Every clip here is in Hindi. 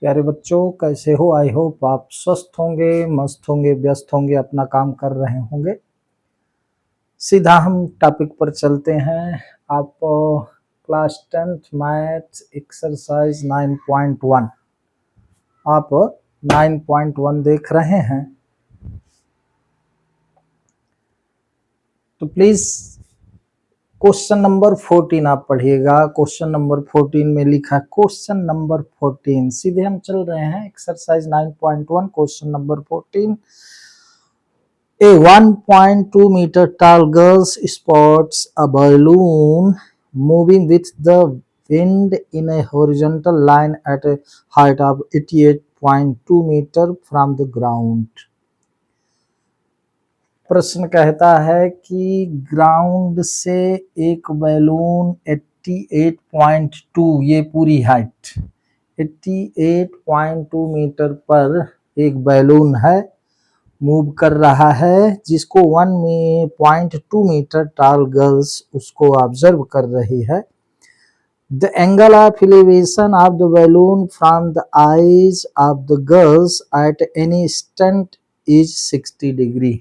प्यारे बच्चों, कैसे हो? आई होप आप स्वस्थ होंगे, मस्त होंगे, व्यस्त होंगे, अपना काम कर रहे होंगे। सीधा हम टॉपिक पर चलते हैं। आप क्लास 10th मैथ एक्सरसाइज 9.1 आप 9.1 देख रहे हैं। तो प्लीज क्वेश्चन नंबर 14 आप पढ़िएगा। क्वेश्चन नंबर 14 में लिखा है क्वेश्चन नंबर 14। सीधे हम चल रहे हैं exercise 9.1 question number 14। A 1.2 meter tall girl spots a balloon moving with the wind in a horizontal line at a height of 88.2 meter from the ground. प्रश्न कहता है कि ग्राउंड से एक बैलून 88.2, ये पूरी हाइट 88.2 मीटर पर एक बैलून है, मूव कर रहा है, जिसको 1.2 मीटर टॉल गर्ल्स उसको ऑब्जर्व कर रही है। The angle of elevation of the balloon from the eyes of the girls at any instant is 60 degree.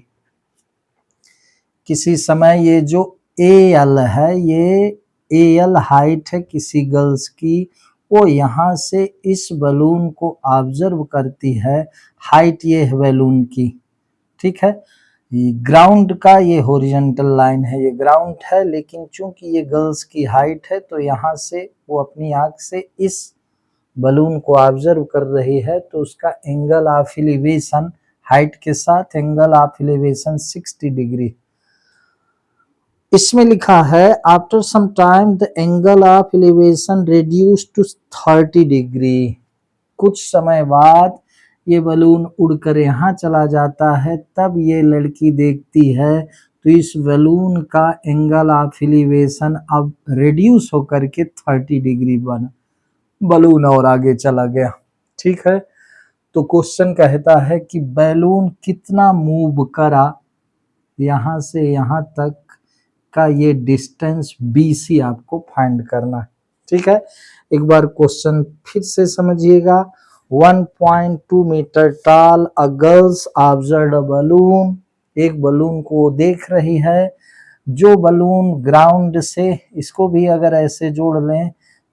किसी समय ये जो एल है, ये एल हाइट है किसी गर्ल्स की, वो यहाँ से इस बैलून को ऑब्जर्व करती है। हाइट ये है बैलून की, ठीक है। ग्राउंड का ये हॉरिजॉन्टल लाइन है, ये ग्राउंड है, लेकिन चूंकि ये गर्ल्स की हाइट है तो यहाँ से वो अपनी आंख से इस बलून को ऑब्जर्व कर रही है, तो उसका एंगल ऑफ एलिवेशन हाइट के साथ एंगल ऑफ एलिवेशन 60 डिग्री। इसमें लिखा है after some time the angle of elevation reduce to 30 degree. कुछ समय बाद ये बलून उड़कर यहाँ चला जाता है, तब ये लड़की देखती है तो इस बलून का एंगल ऑफ एलिवेशन अब रिड्यूस होकर के 30 डिग्री बना, बलून और आगे चला गया, ठीक है। तो क्वेश्चन कहता है कि बैलून कितना मूव करा, यहाँ से यहाँ तक का ये डिस्टेंस BC आपको फाइंड करना है, ठीक है। एक बार क्वेश्चन फिर से समझिएगा। 1.2 metre tall a girls observe a balloon, एक बलून को देख रही है। जो बलून ग्राउंड से, इसको भी अगर ऐसे जोड़ लें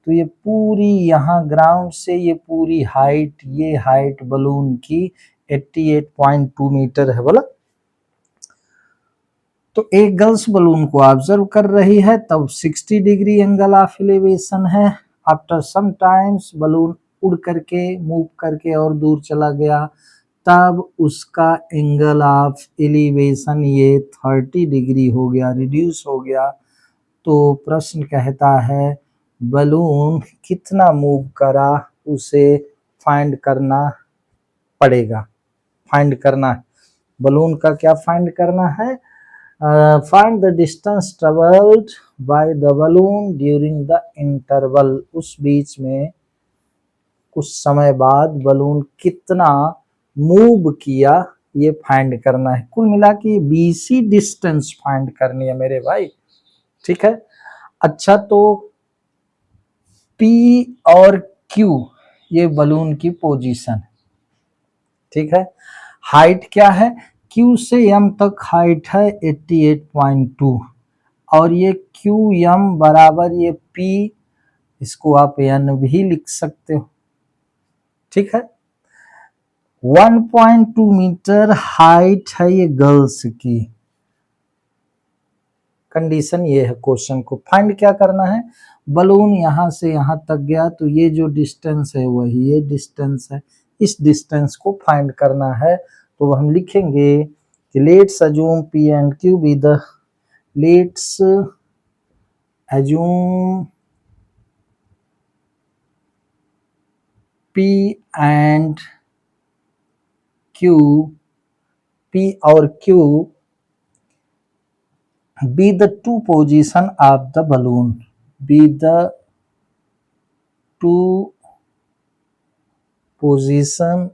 तो ये पूरी यहाँ ग्राउंड से ये पूरी हाइट, ये हाइट बलून की 88.2 मीटर है बोला। तो एक गर्ल्स बलून को ऑब्जर्व कर रही है, तब 60 डिग्री एंगल ऑफ एलिवेशन है। आफ्टर सम टाइम्स बलून उड़ करके मूव करके और दूर चला गया, तब उसका एंगल ऑफ एलिवेशन ये 30 डिग्री हो गया, रिड्यूस हो गया। तो प्रश्न कहता है बलून कितना मूव करा, उसे फाइंड करना पड़ेगा। फाइंड करना है बलून का, क्या फाइंड करना है? Find the distance travelled by the balloon during the interval. उस बीच में कुछ समय बाद बलून कितना मूव किया, ये फाइंड करना है। कुल मिला के BC डिस्टेंस फाइंड करनी है मेरे भाई, ठीक है। अच्छा, तो P और Q ये बलून की पोजीशन, ठीक है। हाइट क्या है? Q से M तक हाइट है 88.2 और ये QM बराबर ये P, इसको आप N भी लिख सकते हो, ठीक है। 1.2 मीटर हाइट है ये गर्ल्स की। कंडीशन ये है, क्वेश्चन को फाइंड क्या करना है? बलून यहाँ से यहाँ तक गया, तो ये जो डिस्टेंस है वही ये डिस्टेंस है, इस डिस्टेंस को फाइंड करना है। तो हम लिखेंगे कि let's assume P and Q be the, let's assume P and Q, P और Q be the two position of the balloon, be the two position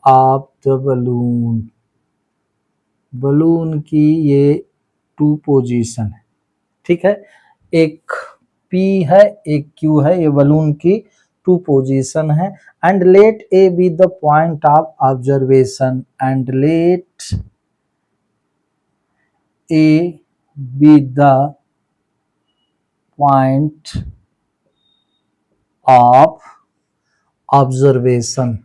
of the balloon। Balloon की ये 2 पोजीशन है, ठीक है। एक P है, एक Q है, ये बलून की 2 पोजीशन है। And let A be the point of observation, and let A be the point of observation.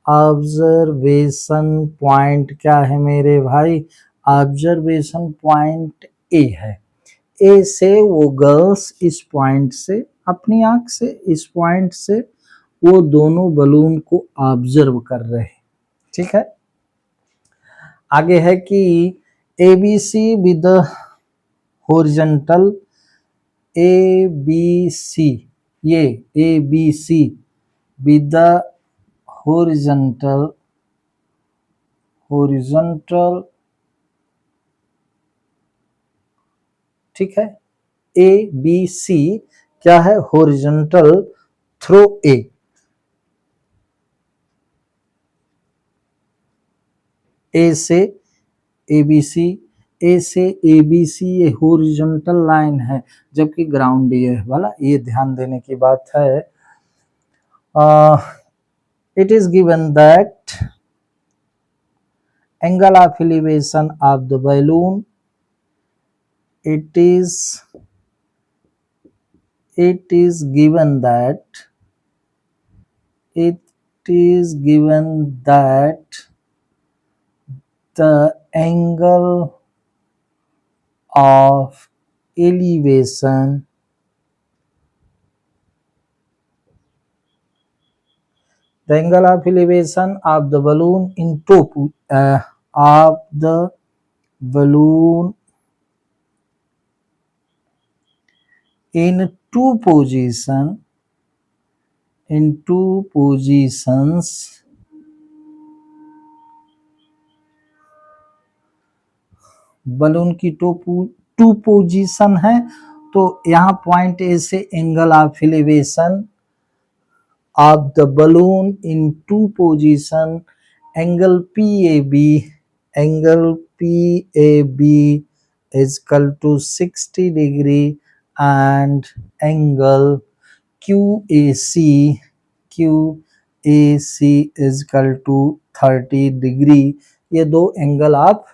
Observation point क्या है मेरे भाई? ऑब्जर्वेशन पॉइंट ए है। ए से वो गर्ल्स इस पॉइंट से, अपनी आंख से इस पॉइंट से वो दोनों बलून को ऑब्जर्व कर रहे हैं। ठीक है, आगे है कि A B C with horizontal, A B C, ये A B C with horizontal, horizontal, ठीक है, ए बी सी क्या है? हॉरिजॉन्टल थ्रो ए, ए से ए बी सी, ए से ए बी सी ये हॉरिजॉन्टल लाइन है, जबकि ग्राउंड ये वाला, ये ध्यान देने की बात है। It is given that angle of elevation of the balloon, it is given that it is given that the angle of elevation, the angle of elevation of the balloon in top of the balloon in two positions balloon की टू पोजीशन है, तो यहाँ पॉइंट ए से angle of elevation of the balloon in two position, angle PAB is equal to 60 degree and angle QAC is equal to 30 degree। ये दो एंगल ऑफ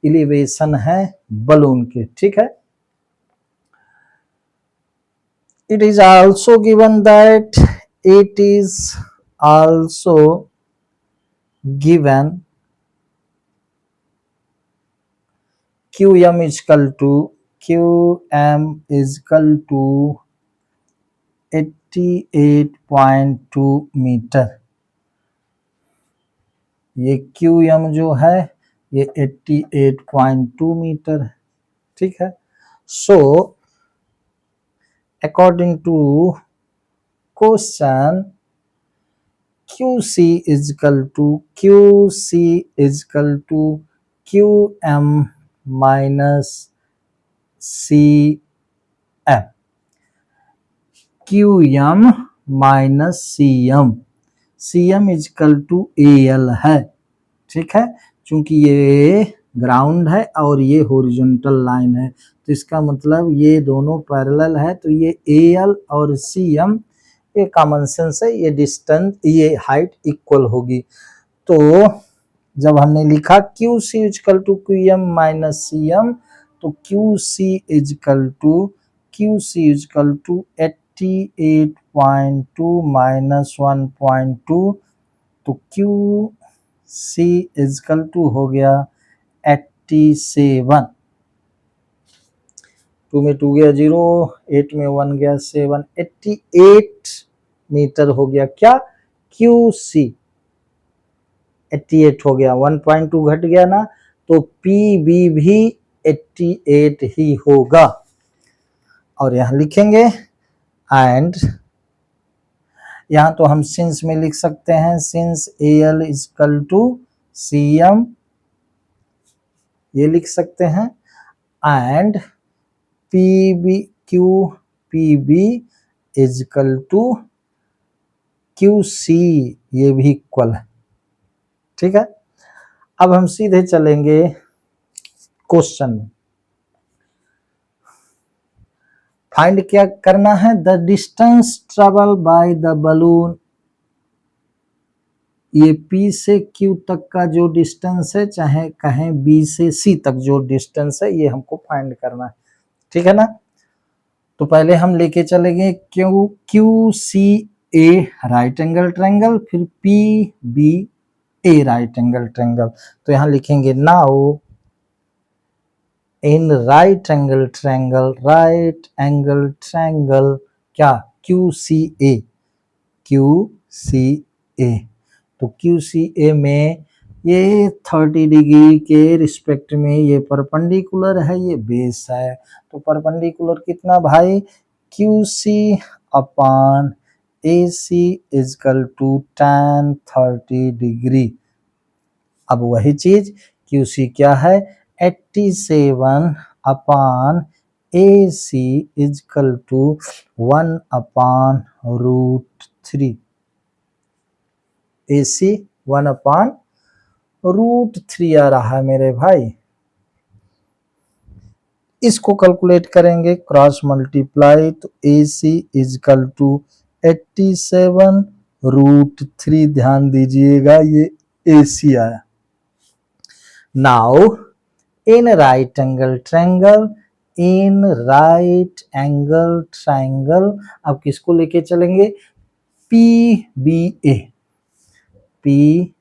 एलिवेशन है बलून के। ठीक है, it is also given that it is also given QM is equal to 88.2 metre. ये QM जो है ये 88.2 मीटर है। ठीक है, सो according to question, QC is equal to QM minus CM, QM minus CM is equal to AL है। ठीक है, चूंकि ये ग्राउंड है और ये हॉरिजॉन्टल लाइन है, तो इसका मतलब ये दोनों पैरेलल है, तो ये AL और CM ये कॉमन सेंस है, ये डिस्टेंस, ये हाइट इक्वल होगी। तो जब हमने लिखा QC equal to QM minus CM, तो QC इक्वल टू 88.2 माइनस 1.2, तो QC इक्वल टू हो गया 87। 2 में 2 गया 0, 8 में 1 गया 7, 88 मीटर हो गया क्या? QC 88 हो गया, 1.2 घट गया ना, तो PB भी 88 ही होगा। और यहां लिखेंगे, एंड यहां तो हम सिंस में लिख सकते हैं, since AL equal to CM ये लिख सकते हैं, and PB is equal to QC ये भी इक्वल है। ठीक है, अब हम सीधे चलेंगे क्वेश्चन में। फाइंड क्या करना है, the distance travel by the balloon, ये P से Q तक का जो डिस्टेंस है, चाहे कहें B से C तक जो डिस्टेंस है, ये हमको फाइंड करना है, ठीक है ना। तो पहले हम लेके चलेंगे Q C A right angle triangle, फिर पी बी ए राइट एंगल ट्रायंगल। तो यहां लिखेंगे now in right angle triangle, right angle triangle क्या, क्यू सी ए, क्यू सी ए। तो क्यू सी ए में ये 30 डिग्री के रिस्पेक्ट में ये परपेंडिकुलर है, ये बेस है। तो परपेंडिकुलर कितना भाई, Q C upon A C equal to tan 30 degree. अब वही चीज क्यू सी क्या है, 87 upon A C equal to 1 upon √3, A C 1 upon √3 आ रहा है मेरे भाई। इसको कैलकुलेट करेंगे क्रॉस मल्टीप्लाई, तो ए सी इजकल टू 87 √3, ध्यान दीजिएगा ये ए सी आया। Now in right angle triangle, in right angle triangle, अब किसको लेके चलेंगे, P B A, P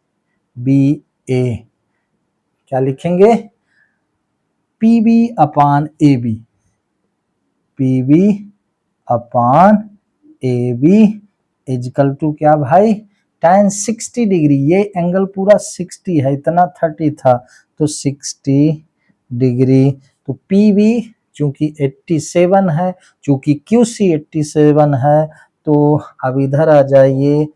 B A क्या लिखेंगे, P B upon A B, P B upon A B equal to क्या भाई, tan 60 डिग्री, ये एंगल पूरा 60 है, इतना 30 था तो 60 डिग्री। तो पी बी चूंकि 87 है, चूंकि क्यू सी 87 है, तो अब इधर आ जाइए,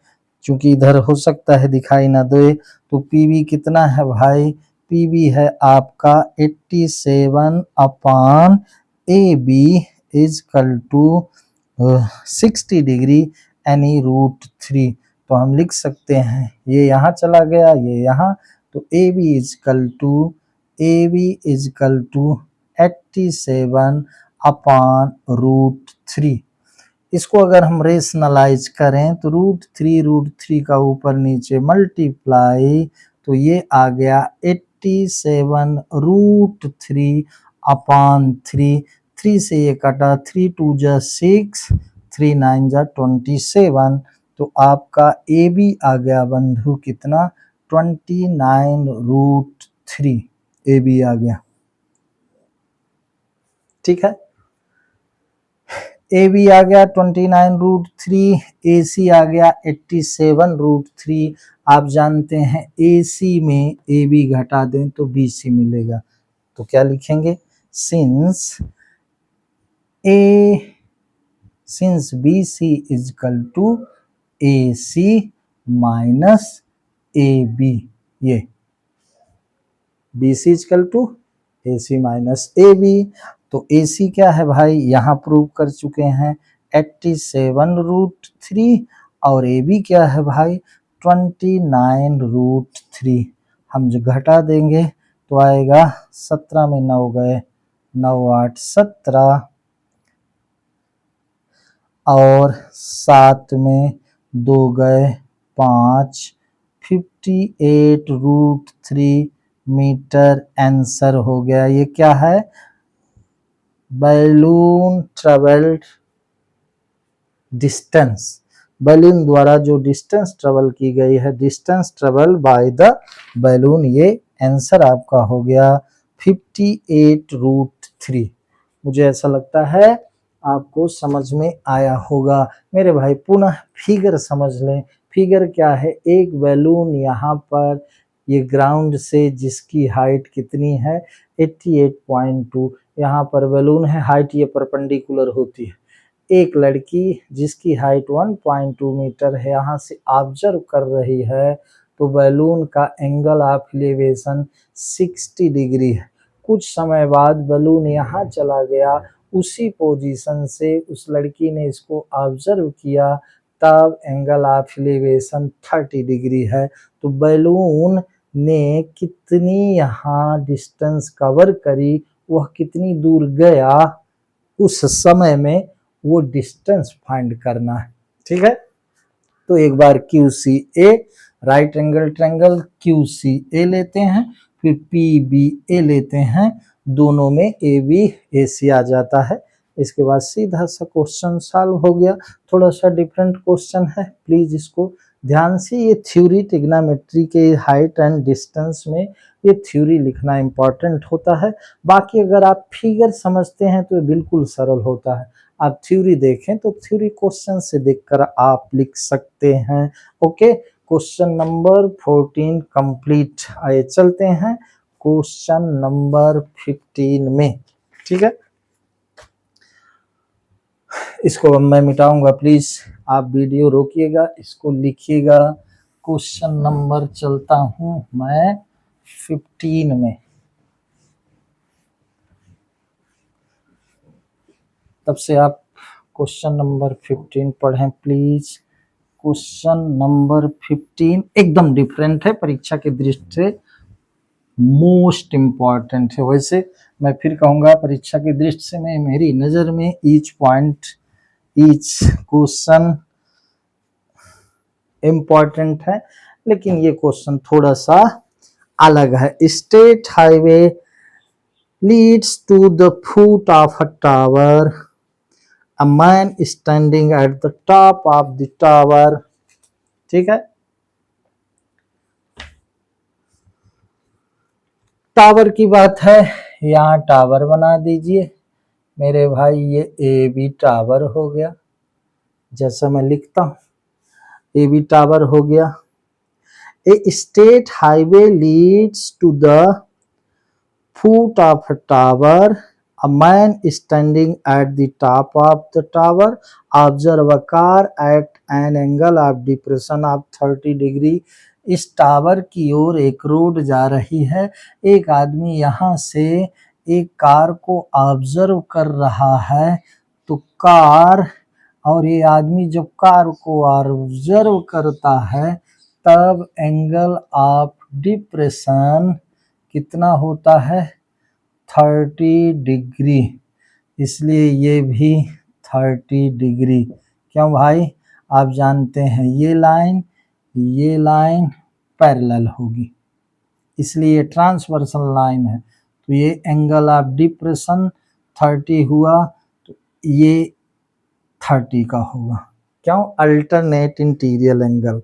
चूंकि इधर हो सकता है दिखाई ना दे, तो पी बी कितना है भाई, पी बी है आपका 87 upon A B equal to 60 degree यानी √3। तो हम लिख सकते हैं, ये यहाँ चला गया, ये यहाँ, तो A B equal to 87 upon √3। इसको अगर हम रेशनलाइज करें तो √3 का ऊपर नीचे मल्टीप्लाई, तो ये आ गया 87 √3 अपॉन 3, 3 से ये कटा, 3 2 जा 6, 3 9 जा 27। तो आपका ए बी आ गया बंधु कितना, 29 √3, ए बी आ गया, ठीक है। ए बी आ गया 29 √3, ए सी आ गया 87 √3। आप जानते हैं ए सी में ए बी घटा दें तो बी सी मिलेगा, तो क्या लिखेंगे, since B C equal to A C minus A B, ये B C equal to A C minus A B. तो ए सी क्या है भाई, यहाँ प्रूव कर चुके हैं 87 √3, और ए बी क्या है भाई 29 √3। हम जो घटा देंगे तो आएगा 17 में 9 गए, 9 8 17, और 7 में 2 गए 5, 58 √3 मीटर आंसर हो गया। ये क्या है, बैलून ट्रेवल्ड डिस्टेंस, बैलून द्वारा जो डिस्टेंस ट्रेवल की गई है, distance travel by the balloon, ये आंसर आपका हो गया 58 √3। मुझे ऐसा लगता है आपको समझ में आया होगा। मेरे भाई पुनः फिगर समझ लें, फिगर क्या है, एक बैलून यहाँ पर ये ग्राउंड से जिसकी हाइट कितनी है 88.2, यहाँ पर बैलून है, हाइट ये परपेंडिकुलर होती है। एक लड़की जिसकी हाइट 1.2 मीटर है यहाँ से ऑब्जर्व कर रही है, तो बैलून का एंगल ऑफ एलिवेशन 60 डिग्री है। कुछ समय बाद बैलून यहाँ चला गया, उसी पोजीशन से उस लड़की ने इसको ऑब्जर्व किया, तब एंगल ऑफ एलिवेशन 30 डिग्री है। तो बैलून ने कितनी यहाँ डिस्टेंस कवर करी, वह कितनी दूर गया, उस समय में वो डिस्टेंस फाइंड करना है। ठीक है, तो एक बार Q C A right angle triangle Q C A लेते हैं, फिर पी बी ए लेते हैं, दोनों में ए बी ए सी आ जाता है। इसके बाद सीधा सा क्वेश्चन सॉल्व हो गया। थोड़ा सा डिफरेंट क्वेश्चन है, प्लीज इसको ध्यान से, ये थ्योरी ट्रिग्नोमेट्री के हाइट एंड डिस्टेंस में ये थ्योरी लिखना इंपॉर्टेंट होता है। बाकी अगर आप फिगर समझते हैं तो ये बिल्कुल सरल होता है। आप थ्योरी देखें तो थ्योरी क्वेश्चन से देखकर आप लिख सकते हैं। Okay, question number 14 complete. आइए चलते हैं क्वेश्चन नंबर 15 में। ठीक है, इसको अब मैं मिटाऊंगा, प्लीज आप वीडियो रोकिएगा, इसको लिखिएगा। क्वेश्चन नंबर चलता हूं मैं 15 में, तब से आप क्वेश्चन नंबर 15 पढ़ें प्लीज। क्वेश्चन नंबर 15 एकदम डिफरेंट है, परीक्षा की दृष्टि से मोस्ट इम्पॉर्टेंट है। वैसे मैं फिर कहूंगा परीक्षा की दृष्टि से मैं, मेरी नज़र में each point each question important है, लेकिन ये क्वेश्चन थोड़ा सा अलग है। State highway leads to the foot of a tower, a man standing at the top of the tower. ठीक है, टावर की बात है, यहाँ टावर बना दीजिए मेरे भाई, ये ए बी टावर हो गया, जैसा मैं लिखता हूँ ए बी टावर हो गया। A state highway leads to the foot of a tower, a man standing at the top of the tower observe a car at an angle of depression of 30 degree। इस टावर की ओर एक रोड जा रही है, एक आदमी यहाँ से एक कार को ऑब्जर्व कर रहा है, तो कार और ये आदमी जब कार को ऑब्जर्व करता है तब एंगल ऑफ डिप्रेशन कितना होता है, 30 डिग्री, इसलिए ये भी 30 डिग्री। क्यों भाई, आप जानते हैं ये लाइन पैरेलल होगी, इसलिए ट्रांसवर्सल लाइन है, तो ये एंगल ऑफ डिप्रेशन 30 हुआ, तो ये 30 का होगा। क्यों, alternate interior angle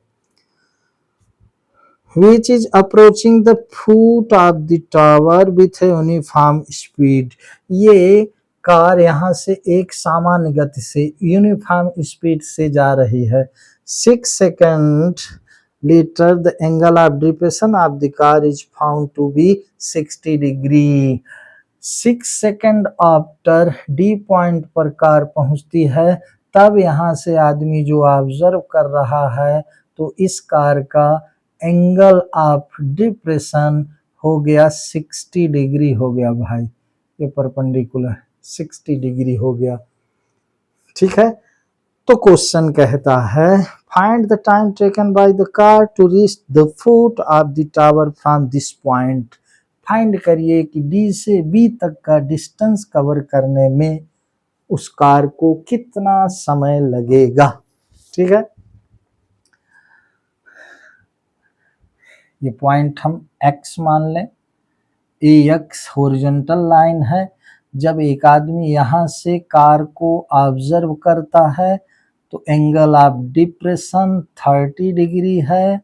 which is approaching the foot of the tower with a uniform speed। ये कार यहाँ से एक सामान्य गति से यूनिफॉर्म स्पीड से जा रही है। 6 second later the angle of depression of the car is found to be 60 degree। 6 second after D point पर कार पहुंचती है, तब यहाँ से आदमी जो ऑब्जर्व कर रहा है तो इस कार का एंगल ऑफ डिप्रेशन हो गया 60 डिग्री हो गया भाई, ये परपेंडिकुलर 60 डिग्री हो गया। ठीक है, तो क्वेश्चन कहता है find the time taken by the car to reach the foot of the tower from this point. Find करिए कि डी से बी तक का डिस्टेंस कवर करने में उस कार को कितना समय लगेगा। ठीक है, ये पॉइंट हम x मान लें, ए एक्स हॉरिजॉन्टल लाइन है। जब एक आदमी यहाँ से कार को ऑब्जर्व करता है तो एंगल ऑफ डिप्रेशन 30 डिग्री है,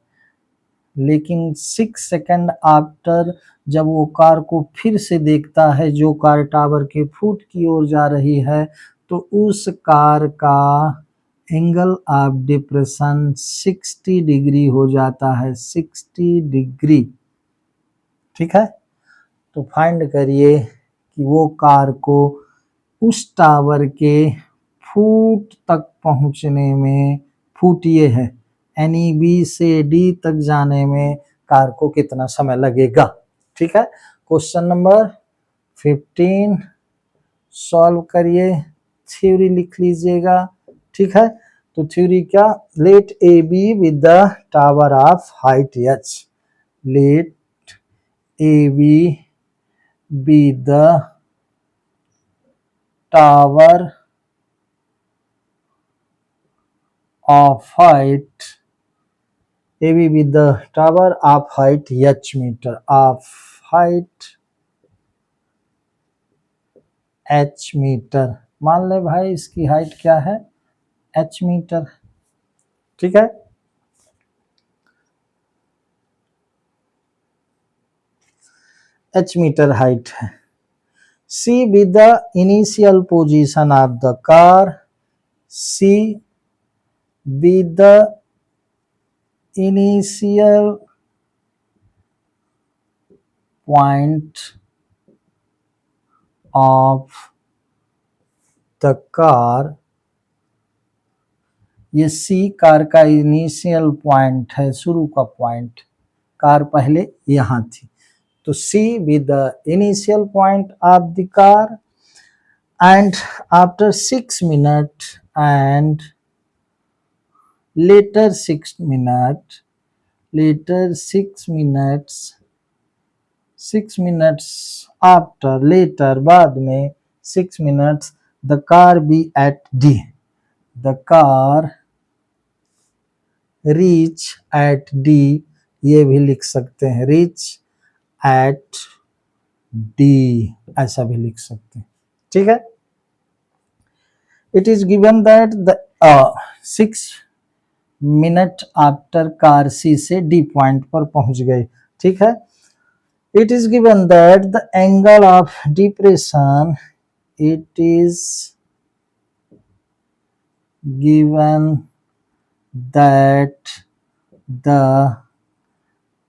लेकिन 6 सेकंड आफ्टर जब वो कार को फिर से देखता है, जो कार टावर के फुट की ओर जा रही है, तो उस कार का एंगल ऑफ डिप्रेशन 60 डिग्री हो जाता है, 60 डिग्री। ठीक है, तो फाइंड करिए कि वो कार को उस टावर के फुट तक पहुंचने में, फुट ये है यानी बी से डी तक जाने में कार को कितना समय लगेगा। ठीक है, क्वेश्चन नंबर 15 सॉल्व करिए, थ्योरी लिख लीजिएगा। ठीक है, तो थ्योरी क्या, let A B with the tower of height H, let A B be the tower of height AB with the tower of height h meter of height h metre. मान ले भाई इसकी हाइट क्या है h मीटर, ठीक है। h मीटर हाइट है। C with the initial position of the car, C with the initial point of the car, ये सी कार का इनिशियल पॉइंट है, शुरू का पॉइंट, कार पहले यहाँ थी, तो C with the initial point of the car and after 6 minute and later 6 minutes after, later बाद में 6 minutes the car be at D, the car reach at D, ये भी लिख सकते हैं reach at D, ऐसा भी लिख सकते हैं, ठीक है। It is given that the 6 minute after car C से डी पॉइंट पर पहुंच गई, ठीक है। It is given that the angle of depression, it is given that the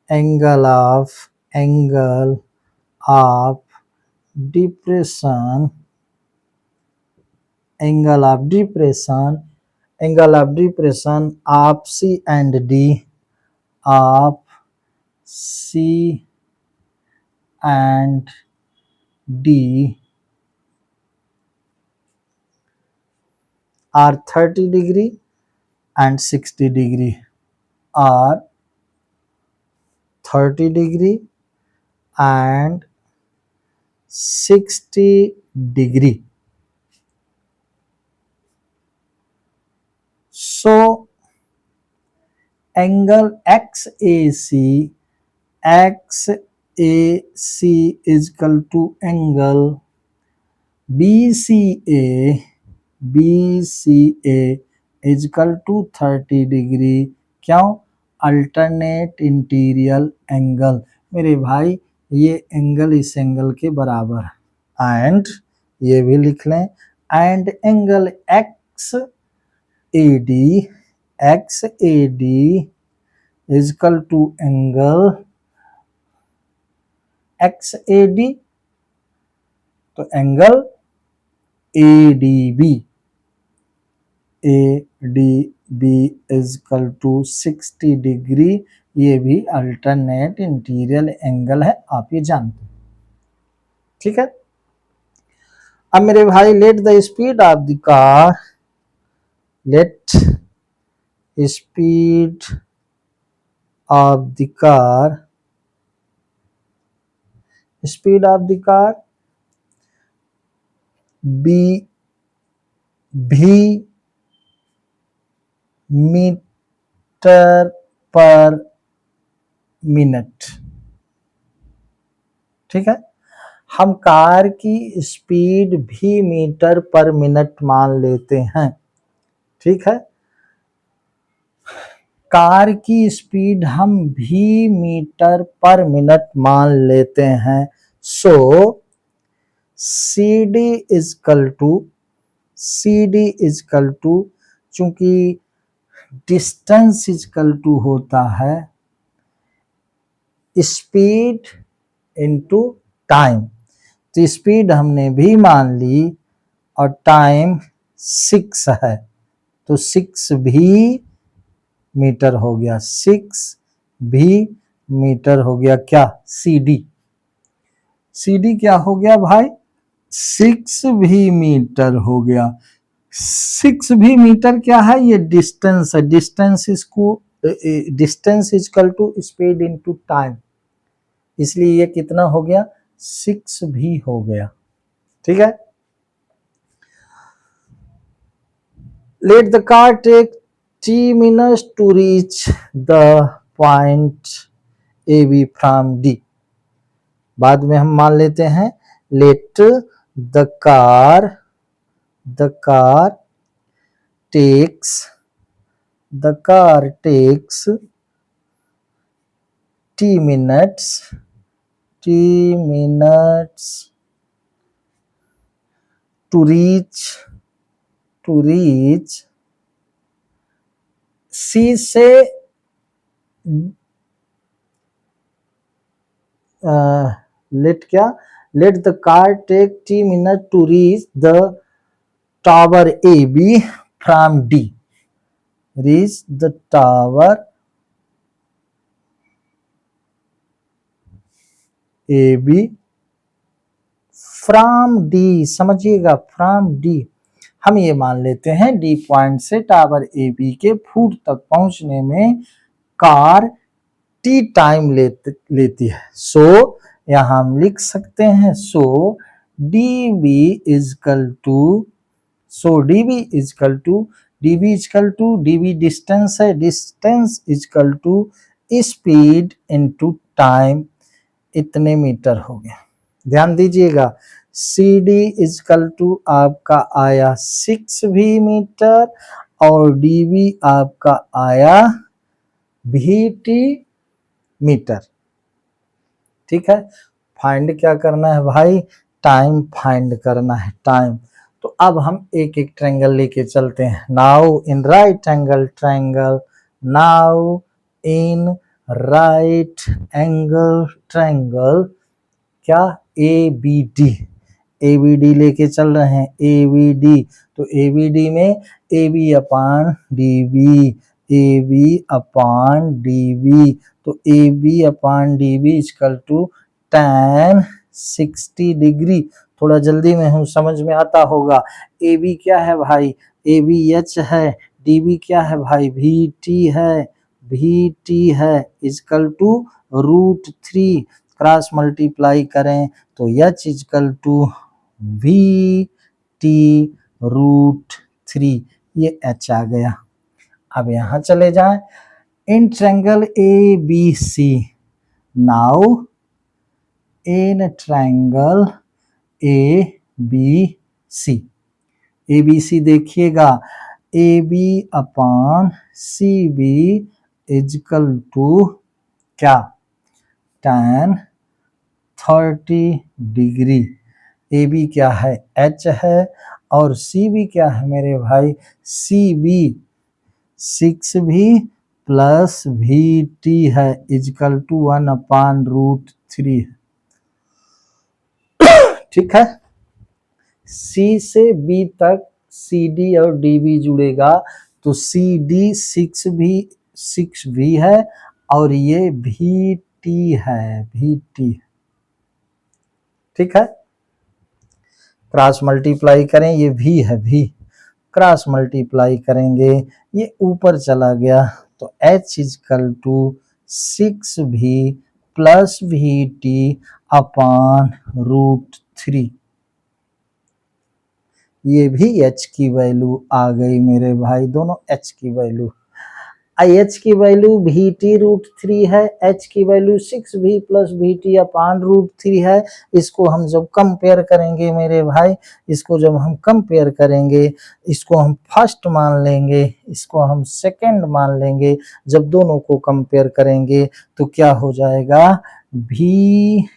angle of depression of C and D, of C and D are 30 degree and 60 degree, are 30 degree and 60 degree. So angle XAC is equal to angle BCA is equal to 30 degree। क्यों? अल्टरनेट इंटीरियर एंगल, मेरे भाई ये एंगल इस एंगल के बराबर है, एंड ये भी लिख लें, and angle XAD is equal to angle XAD, तो angle ADB is equal to 60 degree, ये भी अल्टरनेट इंटीरियर एंगल है, आप ये जानते हैं, ठीक है। अब मेरे भाई let the speed of the car, let speed of the car be metre पर मिनट, ठीक है। हम कार की स्पीड भी मीटर पर मिनट मान लेते हैं, ठीक है। कार की स्पीड हम भी मीटर पर मिनट मान लेते हैं। सो CD इज इक्वल टू चूंकि डिस्टेंस इक्वल टू होता है स्पीड इनटू टाइम, तो स्पीड हमने भी मान ली और टाइम 6 है, तो 6 भी मीटर हो गया, 6 भी मीटर हो गया। क्या? CD क्या हो गया भाई? 6 भी मीटर हो गया। 6 भी मीटर क्या है? ये डिस्टेंस है, distance equal to speed into time, इसलिए ये कितना हो गया? 6 भी हो गया, ठीक है। Let the car take t minutes to reach the point AB from D. बाद में हम मान लेते हैं let the car takes t minutes to reach C से let the car take t minutes to reach the tower AB from D. Reach the tower AB from D, समझिएगा फ्रॉम डी। हम ये मान लेते हैं डी पॉइंट से टावर ए बी के फुट तक पहुंचने में कार टी टाइम लेती है। सो यहां हम लिख सकते हैं so dB equal to dB distance है, distance equal to speed into time, इतने मीटर हो गया। ध्यान दीजिएगा CD इजकल टू आपका आया 6v मीटर और dB आपका आया VT मीटर। ठीक है, फाइंड क्या करना है भाई, टाइम फाइंड करना है, टाइम। तो अब हम एक एक ट्रायंगल लेके चलते हैं। Now in right angle triangle, now in right angle triangle, क्या ABD लेके चल रहे हैं। ABD, तो ABD में AB अपान DB, तो AB upon DB equal to tan 60 degree. थोड़ा जल्दी में हूँ, समझ में आता होगा। AB क्या है भाई, AB H है, DB क्या है भाई, VT है इक्वल टू √3, क्रॉस मल्टीप्लाई करें तो H इक्वल टू VT √3, ये H आ गया। अब यहां चले जाएं, in triangle ABC, now in triangle ABC देखिएगा, AB upon CB equal to क्या, tan 30 डिग्री। AB क्या है, H है, और CB क्या है मेरे भाई, CB 6v प्लस VT है इजकल टू 1 अपान √3 है। ठीक है, C से B तक CD और DB जुड़ेगा तो CD 6v है और ये VT है, ठीक है। क्रॉस मल्टीप्लाई करें, ये V है, V क्रॉस मल्टीप्लाई करेंगे ये ऊपर चला गया तो H equal to 6v plus VT upon √3, ये भी H की वैल्यू आ गई मेरे भाई, दोनों H की वैल्यू। H की वैल्यू VT √3 है, H की value 6v plus VT upon √3 है। इसको हम जब कंपेयर करेंगे मेरे भाई, इसको जब हम कंपेयर करेंगे, इसको हम फर्स्ट मान लेंगे, इसको हम सेकंड मान लेंगे, जब दोनों को कंपेयर करेंगे तो क्या हो जाएगा, VT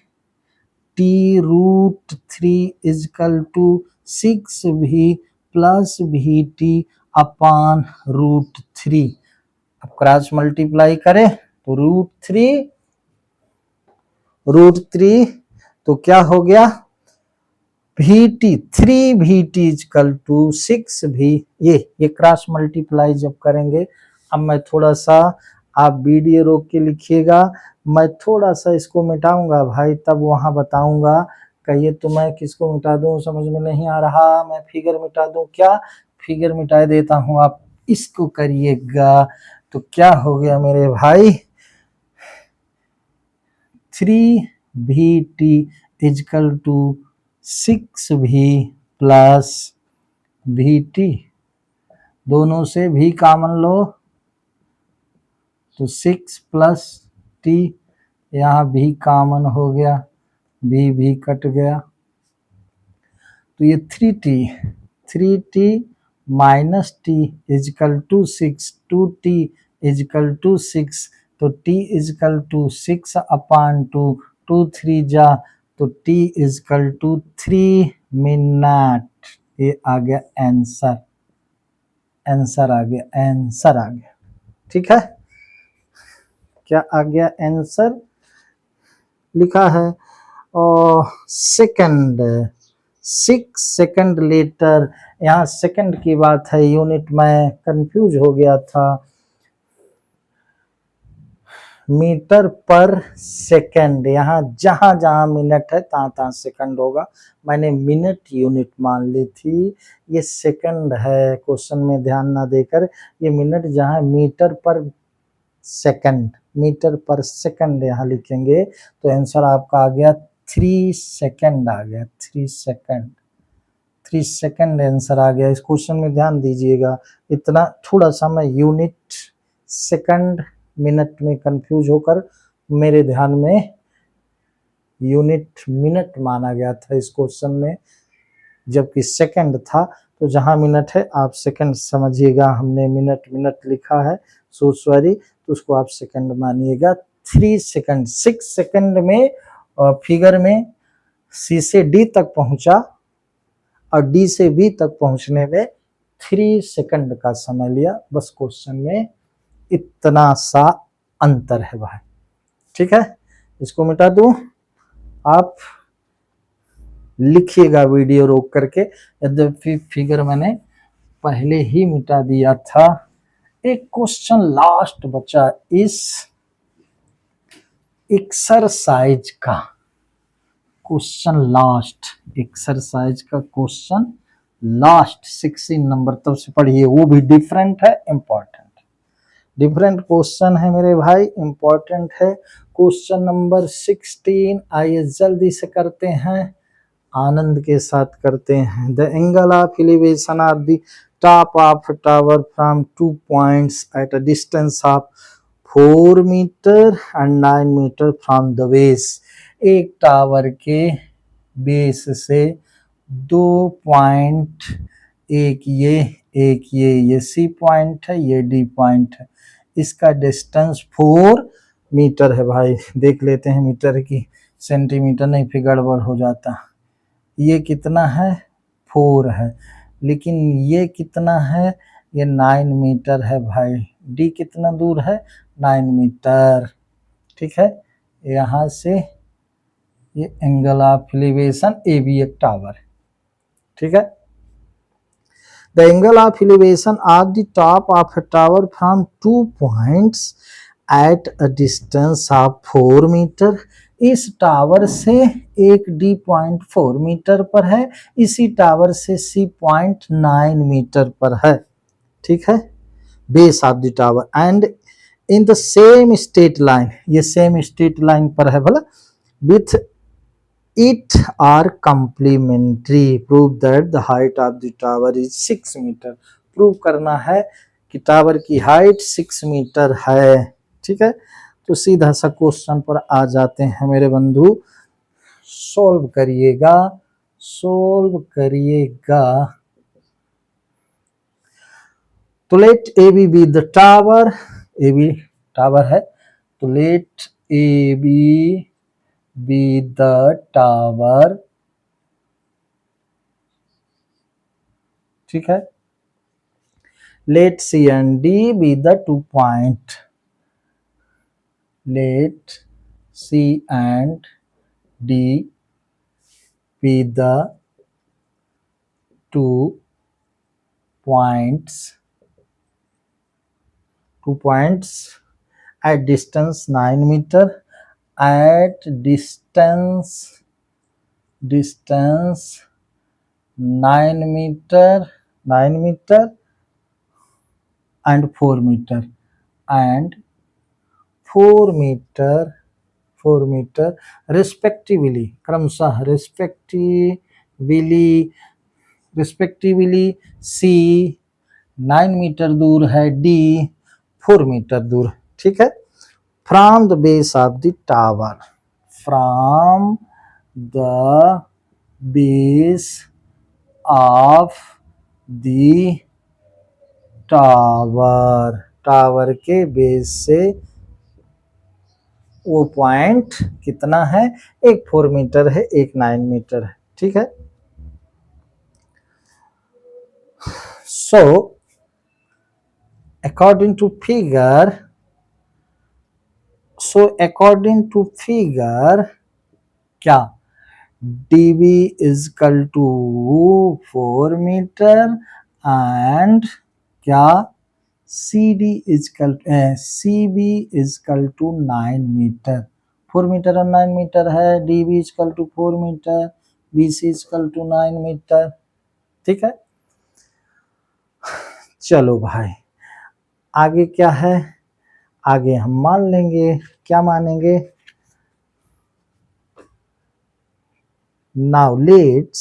√3 equal to 6v plus VT upon √3। अब क्रॉस मल्टीप्लाई करें तो √3 तो क्या हो गया, VT 3VT is equal to 6v। ये क्रॉस मल्टीप्लाई जब करेंगे, अब मैं थोड़ा सा, आप वीडियो रोक के लिखिएगा, मैं थोड़ा सा इसको मिटाऊंगा भाई, तब वहां बताऊंगा। कहिए तो मैं किसको मिटा दूं, समझ में नहीं आ रहा, मैं फिगर मिटा दूं क्या, फिगर मिटा देता हूं, आप इसको करिएगा। तो क्या हो गया मेरे भाई, 3VT is equal to 6v plus VT दोनों से भी कॉमन लो तो 6 प्लस टी, यहाँ भी कॉमन हो गया, भी कट गया, तो ये 3t minus T equal to 6, 2t equal to 6, तो t इजकल टू 6 अपान 2, 2 3 जा तो t इजकल टू 3 मिनट। ये आ गया आंसर, आंसर आ गया, आंसर आ गया। ठीक है, क्या आ गया आंसर? लिखा है और सेकंड, 6 सेकंड लेटर, यहाँ सेकंड की बात है, यूनिट में कंफ्यूज हो गया था, मीटर पर सेकंड, यहाँ जहां जहां मिनट है तहां तहां सेकंड होगा, मैंने मिनट यूनिट मान ली थी, ये सेकंड है, क्वेश्चन में ध्यान ना देकर, ये मिनट जहां मीटर पर सेकंड, मीटर पर सेकंड यहाँ लिखेंगे तो आंसर आपका आ गया 3 सेकंड आ गया, 3 सेकंड, 3 सेकंड आंसर आ गया। इस क्वेश्चन में ध्यान दीजिएगा, इतना थोड़ा सा मैं यूनिट सेकंड मिनट में कंफ्यूज होकर मेरे ध्यान में यूनिट मिनट माना गया था इस क्वेश्चन में, जबकि सेकंड था, तो जहां मिनट है आप सेकंड समझिएगा, हमने मिनट मिनट लिखा है, सो सॉरी, तो उसको आप सेकंड मानिएगा। 3 सेकंड, 6 सेकंड में फिगर में सी से डी तक पहुंचा और डी से बी तक पहुंचने में 3 सेकंड का समय लिया, बस क्वेश्चन में इतना सा अंतर है भाई। ठीक है, इसको मिटा दूं, आप लिखिएगा वीडियो रोक करके, यद्यपि फिगर मैंने पहले ही मिटा दिया था। एक क्वेश्चन लास्ट बचा इस एक्सरसाइज का, क्वेश्चन लास्ट, एक्सरसाइज का क्वेश्चन लास्ट 16 नंबर, तब से पढ़िए, वो भी डिफरेंट है, इंपॉर्टेंट, डिफरेंट क्वेश्चन है मेरे भाई, इंपॉर्टेंट है। क्वेश्चन नंबर 16, आइए जल्दी से करते हैं, आनंद के साथ करते हैं। The angle of elevation of the top of tower from 2 points at a distance of 4 metre and 9 metre from the base. एक टावर के बेस से 2 पॉइंट, एक ये सी पॉइंट है, ये डी पॉइंट है, इसका डिस्टेंस 4 मीटर है भाई। देख लेते हैं मीटर की, सेंटीमीटर नहीं, फिर गड़बड़ हो जाता। ये कितना है? 4 है, लेकिन ये कितना है? ये 9 मीटर है भाई। डी कितना दूर है? 9 मीटर। ठीक है, यहाँ से ये angle of elevation, A B एक टावर है। ठीक है, the angle of elevation of the top of a tower from 2 points at a distance of 4 metre. इस टावर से एक डी पॉइंट 4 मीटर पर है, इसी टावर से सी पॉइंट 9 मीटर पर है। ठीक है, base of the tower and in the same straight line, ये सेम स्ट्रेट लाइन पर है भला, with it are complementary, prove that the height of the tower is 6 metre. Prove करना है कि टावर की हाइट 6 मीटर है। ठीक है, तो सीधा सा क्वेश्चन पर आ जाते हैं मेरे बंधु, सोल्व करिएगा, सोल्व करिएगा। तो late A B be the tower, A B tower है, तो late A B be the tower। ठीक है, let C and D be the 2 point, let C and D be the 2 points, 2 points at distance 9 meter, at distance 9 meter, 9 meter and 4 meter and 4 meter, 4 meter respectively, क्रमशः respectively C 9 मीटर दूर है, डी 4 मीटर दूर, ठीक है। From the base of the tower, from the base of the tower, tower के बेस से वो पॉइंट कितना है, एक 4 मीटर है, एक 9 मीटर है, ठीक है। सो अकॉर्डिंग टू फिगर, क्या dB is equal to 4 metre and क्या CB is equal to 9 metre, 4 metre और 9 मीटर है, dB is equal to 4 metre, BC is equal to 9 metre, ठीक है। चलो भाई आगे क्या है, आगे हम मान लेंगे, क्या मानेंगे, now let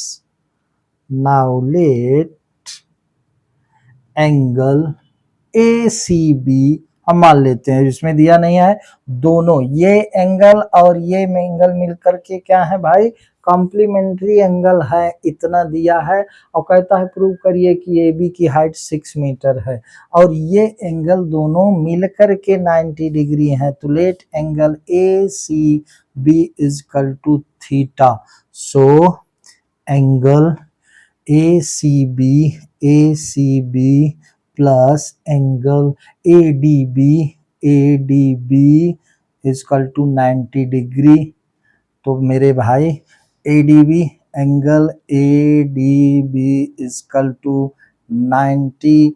एंगल ACB हम मान लेते हैं, इसमें दिया नहीं है, दोनों ये एंगल और ये एंगल मिलकर के क्या है भाई, कॉम्प्लीमेंट्री एंगल है, इतना दिया है। और कहता है प्रूव करिए कि AB की हाइट 6 मीटर है और ये एंगल दोनों मिलकर के 90 डिग्री है, तो let angle ACB is equal to theta. So angle ACB plus angle ADB is equal to 90 degree. तो मेरे भाई ADB angle ADB is equal to 90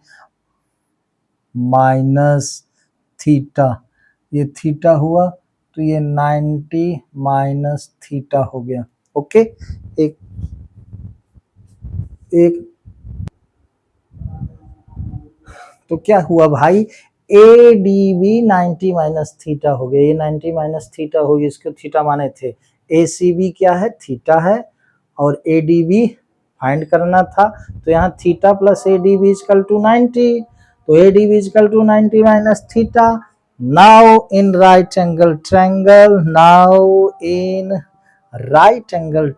minus theta, ये थीटा हुआ तो ये 90 माइनस थीटा हो गया, ओके। एक तो क्या हुआ भाई, ADB 90 माइनस थीटा हो गया, ये 90 माइनस थीटा हो गया, इसको थीटा माने थे। ACB क्या है, थीटा है, और ADB फाइंड करना था, तो यहाँ theta plus ADB equal to 90, तो ADB equal to 90 minus theta. Now in right angle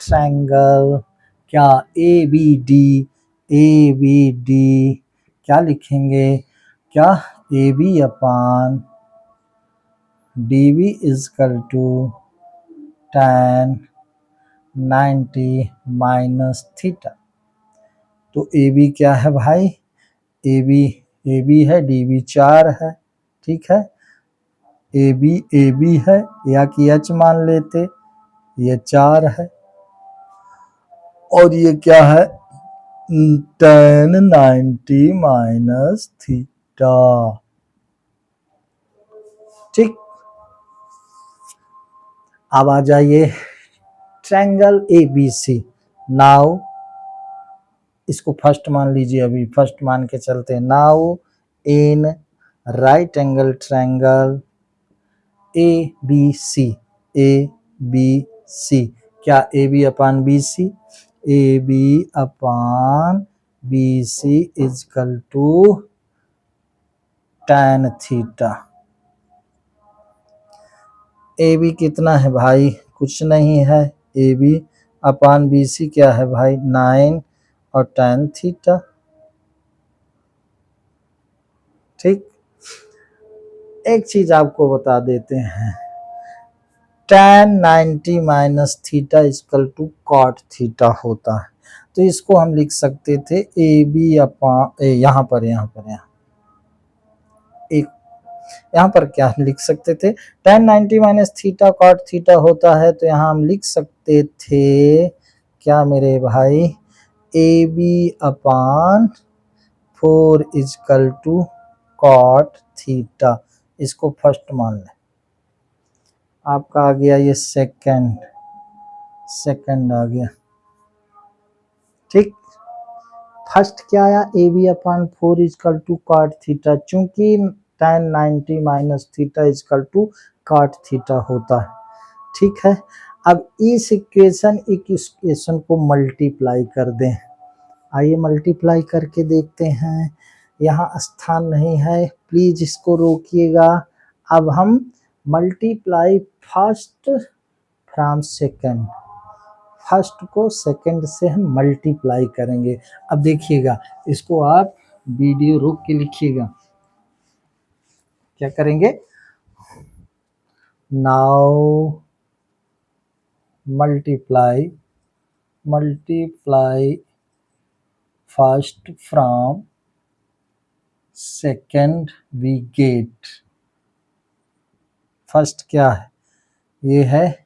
triangle क्या ABD क्या लिखेंगे, क्या AB upon DB is equal to tan 90 minus theta. तो AB क्या है भाई, AB है, DB 4 है, ठीक है। AB है, या कि H मान लेते, ये 4 है, और ये क्या है, tan 90 माइनस थीटा, ठीक। अब आ जाइए ट्रायंगल ABC। नाउ इसको फर्स्ट मान लीजिए, अभी फर्स्ट मान के चलते हैं। Now in right angle triangle ABC क्या AB upon BC, AB upon BC is equal to tan theta. AB कितना है भाई, कुछ नहीं है, AB अपान BC क्या है भाई, 9 और tan थीटा, ठीक। एक चीज आपको बता देते हैं, tan 90 minus theta equal to cot theta होता है, तो इसको हम लिख सकते थे AB अपान यहाँ पर क्या लिख सकते थे, tan 90 minus theta cot theta होता है, तो यहाँ हम लिख सकते थे क्या मेरे भाई, AB upon 4 equal to cot theta. इसको फर्स्ट मान लें, आपका आ गया ये सेकंड आ गया, ठीक। फर्स्ट क्या आया, AB upon 4 equal to cot theta, चूंकि tan 90 minus theta equal to cot theta होता है, ठीक है। अब इस इक्वेशन को मल्टीप्लाई कर दें, आइए मल्टीप्लाई करके देखते हैं। यहाँ स्थान नहीं है, प्लीज इसको रोकिएगा। अब हम multiply first from second, first को सेकंड से हम मल्टीप्लाई करेंगे। अब देखिएगा, इसको आप वीडियो रोक के लिखिएगा। क्या करेंगे? Now multiply first from second we get. First क्या है? ये है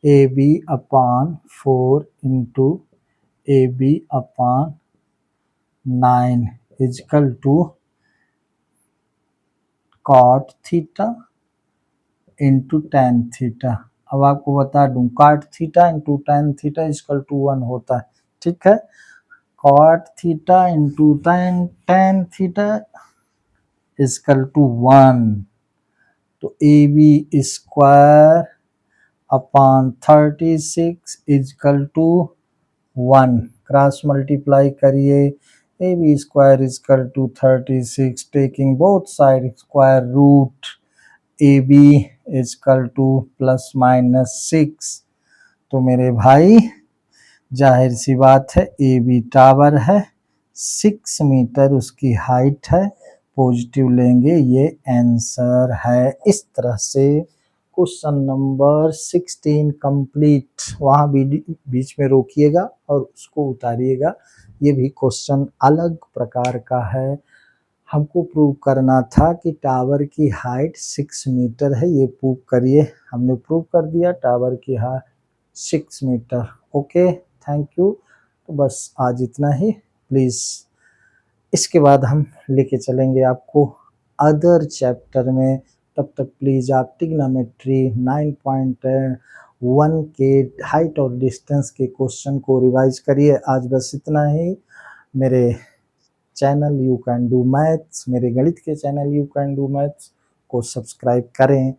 A B upon 4 into A B upon 9 equal to cot theta into tan theta. अब आपको बता दूं, cot theta into tan theta equal to 1 होता है, ठीक है। Cot theta into tan theta equal to 1। तो A B square upon 36 equal to 1। Cross multiply करिए, A B square equal to 36, taking both side square root, A B equal to plus minus 6। तो मेरे भाई जाहिर सी बात है, ए बी टावर है, 6 मीटर उसकी हाइट है, पॉजिटिव लेंगे, ये आंसर है। इस तरह से क्वेश्चन नंबर 16 कंप्लीट। वहाँ बीच में रोकिएगा और उसको उतारिएगा। ये भी क्वेश्चन अलग प्रकार का है। हमको प्रूव करना था कि टावर की हाइट 6 मीटर है, ये प्रूव करिए। हमने प्रूव कर दिया, टावर की height 6 metre. Okay, thank you. तो बस आज इतना ही। प्लीज़ इसके बाद हम लेके चलेंगे आपको अदर चैप्टर में। तब तक प्लीज़ आप ट्रिग्नोमेट्री 9.1 के हाइट और डिस्टेंस के क्वेश्चन को रिवाइज करिए। आज बस इतना ही। मेरे channel you can do maths, मेरे गणित के channel you can do maths को सब्सक्राइब करें।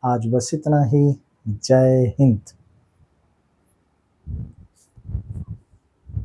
आज बस इतना ही। जय हिंद।